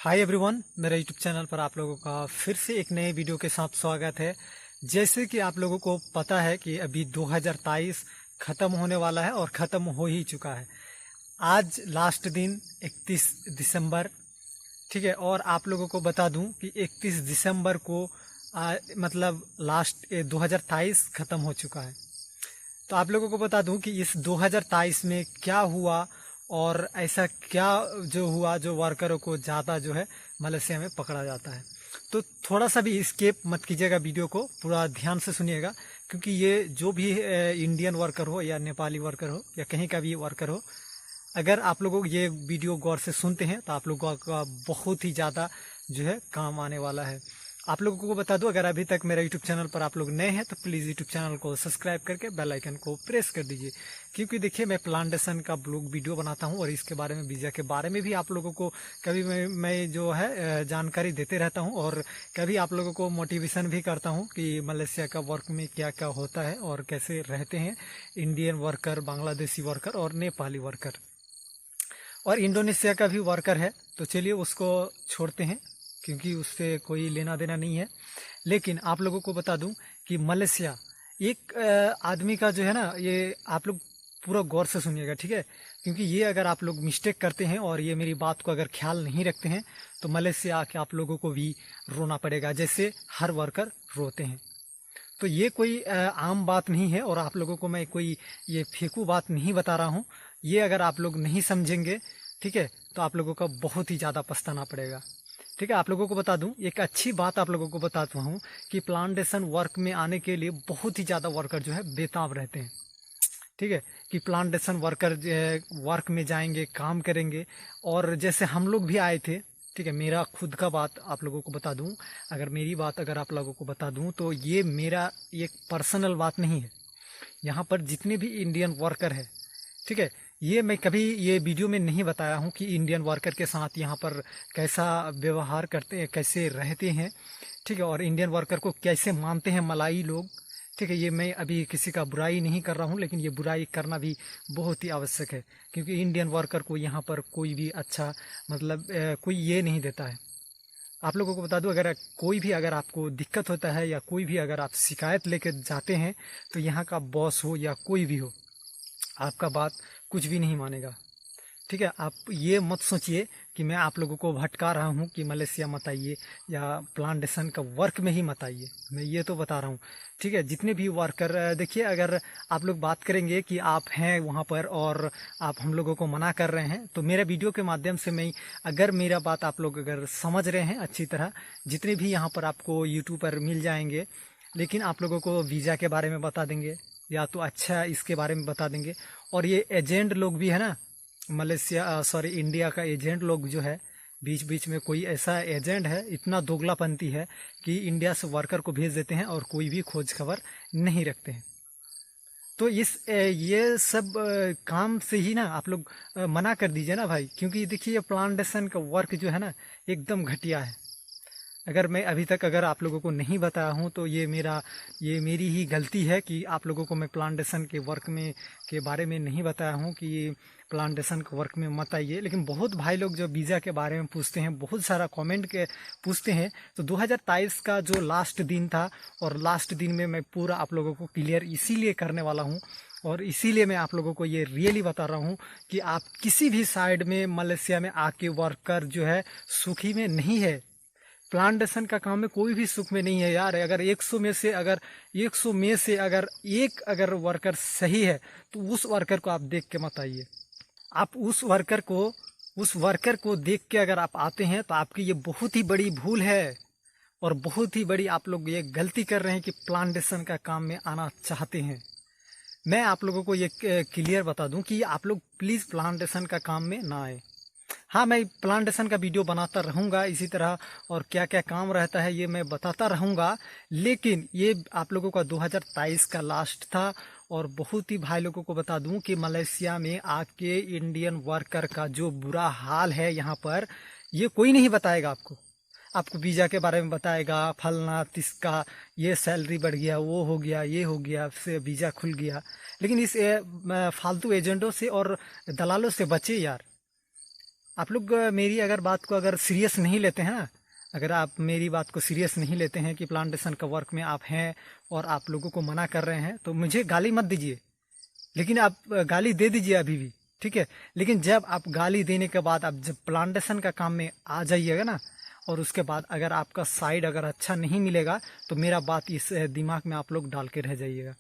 Hi everyone, मेरे YouTube channel पर आप लोगों का फिर से एक नए वीडियो के साथ स्वागत है। जैसे कि आप लोगों को पता है कि अभी 2023 ख़त्म होने वाला है और ख़त्म हो ही चुका है। आज लास्ट दिन 31 दिसंबर, ठीक है। और आप लोगों को बता दूं कि 31 दिसंबर को मतलब लास्ट 2023 ख़त्म हो चुका है। तो आप लोगों को बता दूं कि इस 2023 में क्या हुआ और ऐसा क्या जो हुआ जो वर्करों को ज़्यादा जो है मलेशिया में पकड़ा जाता है। तो थोड़ा सा भी स्किप मत कीजिएगा, वीडियो को पूरा ध्यान से सुनिएगा, क्योंकि ये जो भी इंडियन वर्कर हो या नेपाली वर्कर हो या कहीं का भी वर्कर हो, अगर आप लोगों ये वीडियो गौर से सुनते हैं तो आप लोगों का बहुत ही ज़्यादा जो है काम आने वाला है। आप लोगों को बता दूं, अगर अभी तक मेरा यूट्यूब चैनल पर आप लोग नए हैं तो प्लीज़ यूट्यूब चैनल को सब्सक्राइब करके बेल आइकन को प्रेस कर दीजिए, क्योंकि देखिए मैं प्लांटेशन का ब्लॉग वीडियो बनाता हूं और इसके बारे में, वीज़ा के बारे में भी आप लोगों को कभी मैं जो है जानकारी देते रहता हूं और कभी आप लोगों को मोटिवेशन भी करता हूं कि मलेशिया का वर्क में क्या क्या होता है और कैसे रहते हैं इंडियन वर्कर, बांग्लादेशी वर्कर और नेपाली वर्कर, और इंडोनेशिया का भी वर्कर है। तो चलिए उसको छोड़ते हैं, क्योंकि उससे कोई लेना देना नहीं है। लेकिन आप लोगों को बता दूं कि मलेशिया एक आदमी का जो है ना, ये आप लोग पूरा गौर से सुनिएगा, ठीक है। क्योंकि ये अगर आप लोग मिस्टेक करते हैं और ये मेरी बात को अगर ख्याल नहीं रखते हैं तो मलेशिया आके आप लोगों को भी रोना पड़ेगा, जैसे हर वर्कर रोते हैं। तो ये कोई आम बात नहीं है और आप लोगों को मैं कोई ये फेंकू बात नहीं बता रहा हूँ। ये अगर आप लोग नहीं समझेंगे, ठीक है, तो आप लोगों का बहुत ही ज़्यादा पछताना पड़ेगा, ठीक है। आप लोगों को बता दूं, एक अच्छी बात आप लोगों को बताता हूं कि प्लांटेशन वर्क में आने के लिए बहुत ही ज़्यादा वर्कर जो है बेताब रहते हैं, ठीक है। कि प्लांटेशन वर्कर वर्क में जाएंगे, काम करेंगे। और जैसे हम लोग भी आए थे, ठीक है। मेरा खुद का बात आप लोगों को बता दूं, अगर मेरी बात अगर आप लोगों को बता दूं तो ये मेरा एक पर्सनल बात नहीं है। यहाँ पर जितने भी इंडियन वर्कर है, ठीक है, ये मैं कभी ये वीडियो में नहीं बताया हूँ कि इंडियन वर्कर के साथ यहाँ पर कैसा व्यवहार करते हैं, कैसे रहते हैं, ठीक है। और इंडियन वर्कर को कैसे मानते हैं मलाई लोग, ठीक है। ये मैं अभी किसी का बुराई नहीं कर रहा हूँ, लेकिन ये बुराई करना भी बहुत ही आवश्यक है, क्योंकि इंडियन वर्कर को यहाँ पर कोई भी अच्छा मतलब कोई ये नहीं देता है। आप लोगों को बता दूं, अगर कोई भी अगर आपको दिक्कत होता है या कोई भी अगर आप शिकायत लेकर जाते हैं तो यहाँ का बॉस हो या कोई भी हो, आपका बात कुछ भी नहीं मानेगा, ठीक है। आप ये मत सोचिए कि मैं आप लोगों को भटका रहा हूँ कि मलेशिया मत आइए या प्लांटेशन का वर्क में ही मत आइए, मैं ये तो बता रहा हूँ, ठीक है। जितने भी वर्कर देखिए, अगर आप लोग बात करेंगे कि आप हैं वहाँ पर और आप हम लोगों को मना कर रहे हैं, तो मेरा वीडियो के माध्यम से मैं, अगर मेरा बात आप लोग अगर समझ रहे हैं अच्छी तरह, जितने भी यहाँ पर आपको यूट्यूब पर मिल जाएंगे, लेकिन आप लोगों को वीज़ा के बारे में बता देंगे या तो अच्छा इसके बारे में बता देंगे। और ये एजेंट लोग भी है ना, मलेशिया सॉरी इंडिया का एजेंट लोग जो है, बीच बीच में कोई ऐसा एजेंट है, इतना दोगलापंती है कि इंडिया से वर्कर को भेज देते हैं और कोई भी खोज खबर नहीं रखते हैं। तो ये सब काम से ही ना आप लोग मना कर दीजिए ना भाई, क्योंकि देखिए ये प्लांटेशन का वर्क जो है ना एकदम घटिया है। अगर मैं अभी तक अगर आप लोगों को नहीं बताया हूँ तो ये मेरी ही गलती है कि आप लोगों को मैं प्लांटेशन के वर्क में के बारे में नहीं बताया हूँ कि ये प्लांटेशन के वर्क में मत आइए। लेकिन बहुत भाई लोग जो वीज़ा के बारे में पूछते हैं, बहुत सारा कमेंट के पूछते हैं, तो 2023 का जो लास्ट दिन था और लास्ट दिन में मैं पूरा आप लोगों को क्लियर इसीलिए करने वाला हूँ और इसीलिए मैं आप लोगों को ये रियली बता रहा हूँ कि आप किसी भी साइड में मलेशिया में आके वर्कर जो है सुखी में नहीं है। प्लांटेशन का काम में कोई भी सुख में नहीं है यार। अगर 100 में से अगर एक अगर वर्कर सही है तो उस वर्कर को आप देख के मत आइए। आप उस वर्कर को देख के अगर आप आते हैं तो आपकी ये बहुत ही बड़ी भूल है और बहुत ही बड़ी आप लोग ये गलती कर रहे हैं कि प्लांटेशन का काम में आना चाहते हैं। मैं आप लोगों को ये क्लियर बता दूं कि आप लोग प्लीज़ प्लांटेशन का काम में ना आए। हाँ, मैं प्लांटेशन का वीडियो बनाता रहूँगा इसी तरह, और क्या क्या काम रहता है ये मैं बताता रहूँगा। लेकिन ये आप लोगों का 2023 का लास्ट था और बहुत ही भाई लोगों को बता दूं कि मलेशिया में आके इंडियन वर्कर का जो बुरा हाल है यहाँ पर, ये कोई नहीं बताएगा आपको। आपको वीज़ा के बारे में बताएगा, फलना तिसका, ये सैलरी बढ़ गया, वो हो गया, ये हो गया, से वीज़ा खुल गया। लेकिन इस फालतू एजेंटों से और दलालों से बचे यार। आप लोग मेरी अगर बात को अगर सीरियस नहीं लेते हैं ना, अगर आप मेरी बात को सीरियस नहीं लेते हैं कि प्लांटेशन का वर्क में आप हैं और आप लोगों को मना कर रहे हैं, तो मुझे गाली मत दीजिए। लेकिन आप गाली दे दीजिए अभी भी, ठीक है। लेकिन जब आप गाली देने के बाद आप जब प्लांटेशन का काम में आ जाइएगा ना, और उसके बाद अगर आपका साइड अगर अच्छा नहीं मिलेगा, तो मेरा बात इस दिमाग में आप लोग डाल के रह जाइएगा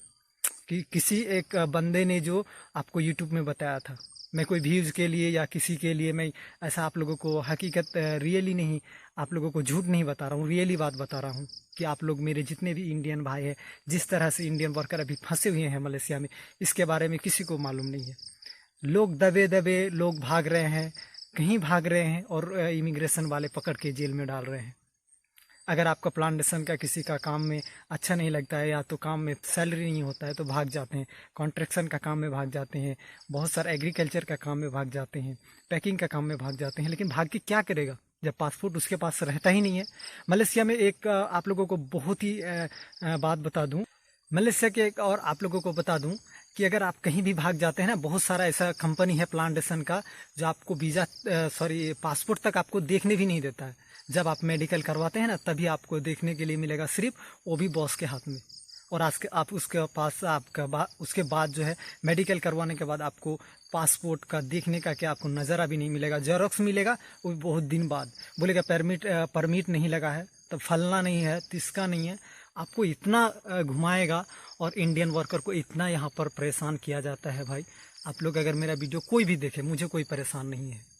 कि किसी एक बंदे ने जो आपको यूट्यूब में बताया था। मैं कोई व्यूज़ के लिए या किसी के लिए मैं ऐसा आप लोगों को हकीकत रियली नहीं, आप लोगों को झूठ नहीं बता रहा हूँ, रियली बात बता रहा हूँ कि आप लोग मेरे जितने भी इंडियन भाई हैं, जिस तरह से इंडियन वर्कर अभी फंसे हुए हैं मलेशिया में, इसके बारे में किसी को मालूम नहीं है। लोग दबे दबे लोग भाग रहे हैं, कहीं भाग रहे हैं और इमिग्रेशन वाले पकड़ के जेल में डाल रहे हैं। अगर आपका प्लांटेशन का किसी का काम में अच्छा नहीं लगता है, या तो काम में सैलरी नहीं होता है, तो भाग जाते हैं। कॉन्ट्रैक्शन का काम में भाग जाते हैं, बहुत सारे एग्रीकल्चर का काम में भाग जाते हैं, पैकिंग का काम में भाग जाते हैं। लेकिन भाग के क्या करेगा जब पासपोर्ट उसके पास रहता ही नहीं है। मलेशिया में एक आप लोगों को बहुत ही बात बता दूं, मलेशिया के एक और आप लोगों को बता दूं कि अगर आप कहीं भी भाग जाते हैं ना, बहुत सारा ऐसा कंपनी है प्लांटेशन का जो आपको वीज़ा पासपोर्ट तक आपको देखने भी नहीं देता है। जब आप मेडिकल करवाते हैं ना, तभी आपको देखने के लिए मिलेगा, सिर्फ वो भी बॉस के हाथ में। और आज के आप उसके पास आपका उसके बाद जो है मेडिकल करवाने के बाद आपको पासपोर्ट का देखने का क्या आपको नज़ारा भी नहीं मिलेगा। जेरोक्स मिलेगा वो भी बहुत दिन बाद। बोलेगा परमिट नहीं लगा है, तब फलना नहीं है, तिसका नहीं है। आपको इतना घुमाएगा और इंडियन वर्कर को इतना यहाँ पर परेशान किया जाता है भाई। आप लोग अगर मेरा वीडियो कोई भी देखे, मुझे कोई परेशान नहीं है।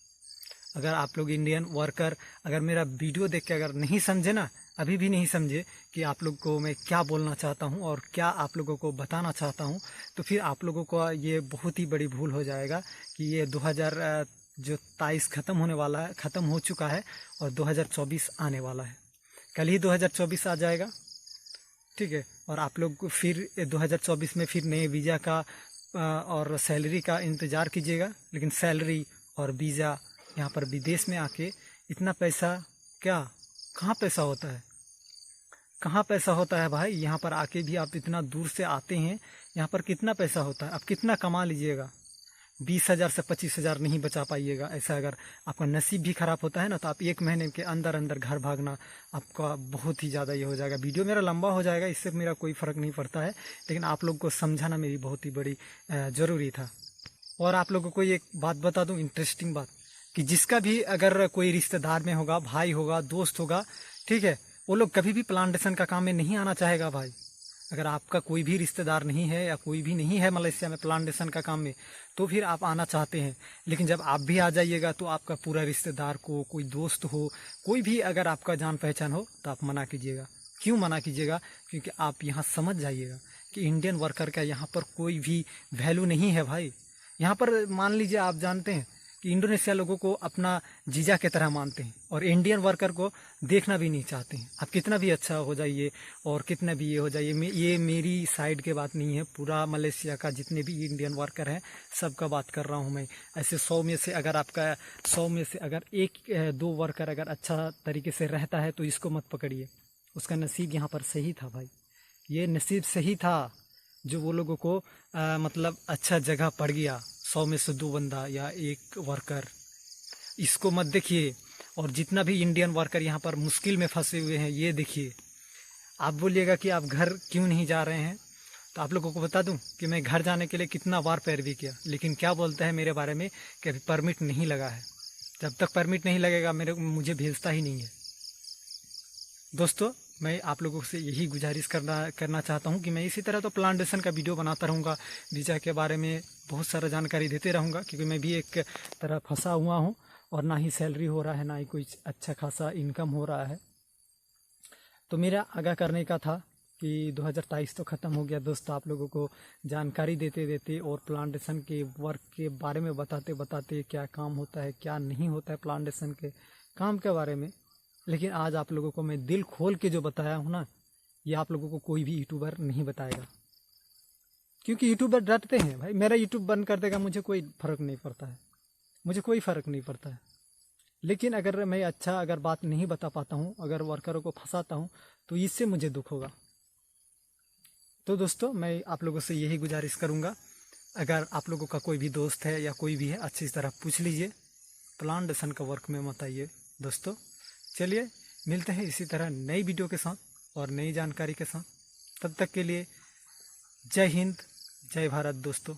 अगर आप लोग इंडियन वर्कर अगर मेरा वीडियो देख के अगर नहीं समझे ना, अभी भी नहीं समझे कि आप लोग को मैं क्या बोलना चाहता हूँ और क्या आप लोगों को बताना चाहता हूँ, तो फिर आप लोगों को ये बहुत ही बड़ी भूल हो जाएगा कि ये 2023 ख़त्म होने वाला है, ख़त्म हो चुका है और 2024 आने वाला है। कल ही 2024 आ जाएगा, ठीक है। और आप लोग फिर 2024 में फिर नए वीज़ा का और सैलरी का इंतज़ार कीजिएगा। लेकिन सैलरी और वीज़ा यहाँ पर विदेश में आके इतना पैसा क्या, कहाँ पैसा होता है, कहाँ पैसा होता है भाई। यहाँ पर आके भी आप इतना दूर से आते हैं, यहाँ पर कितना पैसा होता है, आप कितना कमा लीजिएगा। 20,000 से 25,000 नहीं बचा पाइएगा। ऐसा अगर आपका नसीब भी ख़राब होता है ना, तो आप 1 महीने के अंदर अंदर घर भागना आपका बहुत ही ज़्यादा ये हो जाएगा। वीडियो मेरा लंबा हो जाएगा, इससे मेरा कोई फ़र्क नहीं पड़ता है, लेकिन आप लोग को समझाना मेरी बहुत ही बड़ी ज़रूरी था। और आप लोगों को एक बात बता दूँ, इंटरेस्टिंग बात, कि जिसका भी अगर कोई रिश्तेदार में होगा, भाई होगा, दोस्त होगा, ठीक है, वो लोग कभी भी प्लांटेशन का काम में नहीं आना चाहेगा भाई। अगर आपका कोई भी रिश्तेदार नहीं है या कोई भी नहीं है मलेशिया में प्लांटेशन का काम में, तो फिर आप आना चाहते हैं। लेकिन जब आप भी आ जाइएगा तो आपका पूरा रिश्तेदार को, कोई दोस्त हो, कोई भी अगर आपका जान पहचान हो, तो आप मना कीजिएगा। क्यों मना कीजिएगा? क्योंकि आप यहाँ समझ जाइएगा कि इंडियन वर्कर का यहाँ पर कोई भी वैल्यू नहीं है भाई। यहाँ पर मान लीजिए आप जानते हैं कि इंडोनेशिया लोगों को अपना जीजा की तरह मानते हैं और इंडियन वर्कर को देखना भी नहीं चाहते हैं। आप कितना भी अच्छा हो जाइए और कितना भी ये हो जाइए, ये मेरी साइड के बात नहीं है, पूरा मलेशिया का जितने भी इंडियन वर्कर हैं सबका बात कर रहा हूँ मैं। ऐसे 100 में से अगर आपका 100 में से अगर 1-2 वर्कर अगर अच्छा तरीके से रहता है तो इसको मत पकड़िए, उसका नसीब यहाँ पर सही था भाई। ये नसीब सही था जो वो लोगों को मतलब अच्छा जगह पड़ गया। 100 में से 2 बंदा या 1 वर्कर, इसको मत देखिए। और जितना भी इंडियन वर्कर यहाँ पर मुश्किल में फंसे हुए हैं, ये देखिए। आप बोलिएगा कि आप घर क्यों नहीं जा रहे हैं, तो आप लोगों को बता दूं कि मैं घर जाने के लिए कितना बार पैरवी किया, लेकिन क्या बोलता है मेरे बारे में कि अभी परमिट नहीं लगा है। जब तक परमिट नहीं लगेगा मुझे भेजता ही नहीं है। दोस्तों, मैं आप लोगों से यही गुजारिश करना चाहता हूं कि मैं इसी तरह तो प्लांटेशन का वीडियो बनाता रहूंगा, वीज़ा के बारे में बहुत सारा जानकारी देते रहूंगा, क्योंकि मैं भी एक तरह फंसा हुआ हूं और ना ही सैलरी हो रहा है, ना ही कोई अच्छा खासा इनकम हो रहा है। तो मेरा आगाह करने का था कि 2023 तो ख़त्म हो गया दोस्तों। आप लोगों को जानकारी देते देते और प्लांटेशन के वर्क के बारे में बताते बताते क्या काम होता है, क्या नहीं होता है प्लांटेशन के काम के बारे में। लेकिन आज आप लोगों को मैं दिल खोल के जो बताया हूँ ना, ये आप लोगों को कोई भी यूट्यूबर नहीं बताएगा, क्योंकि यूट्यूबर डरते हैं भाई। मेरा यूट्यूब बंद कर देगा, मुझे कोई फ़र्क नहीं पड़ता है, मुझे कोई फ़र्क नहीं पड़ता है। लेकिन अगर मैं अच्छा अगर बात नहीं बता पाता हूँ, अगर वर्करों को फंसाता हूँ, तो इससे मुझे दुख होगा। तो दोस्तों, मैं आप लोगों से यही गुजारिश करूँगा, अगर आप लोगों का कोई भी दोस्त है या कोई भी है, अच्छी तरह पूछ लीजिए प्लांटेशन का वर्क में मत आइए दोस्तों। चलिए मिलते हैं इसी तरह नई वीडियो के साथ और नई जानकारी के साथ। तब तक के लिए जय हिंद, जय भारत दोस्तों।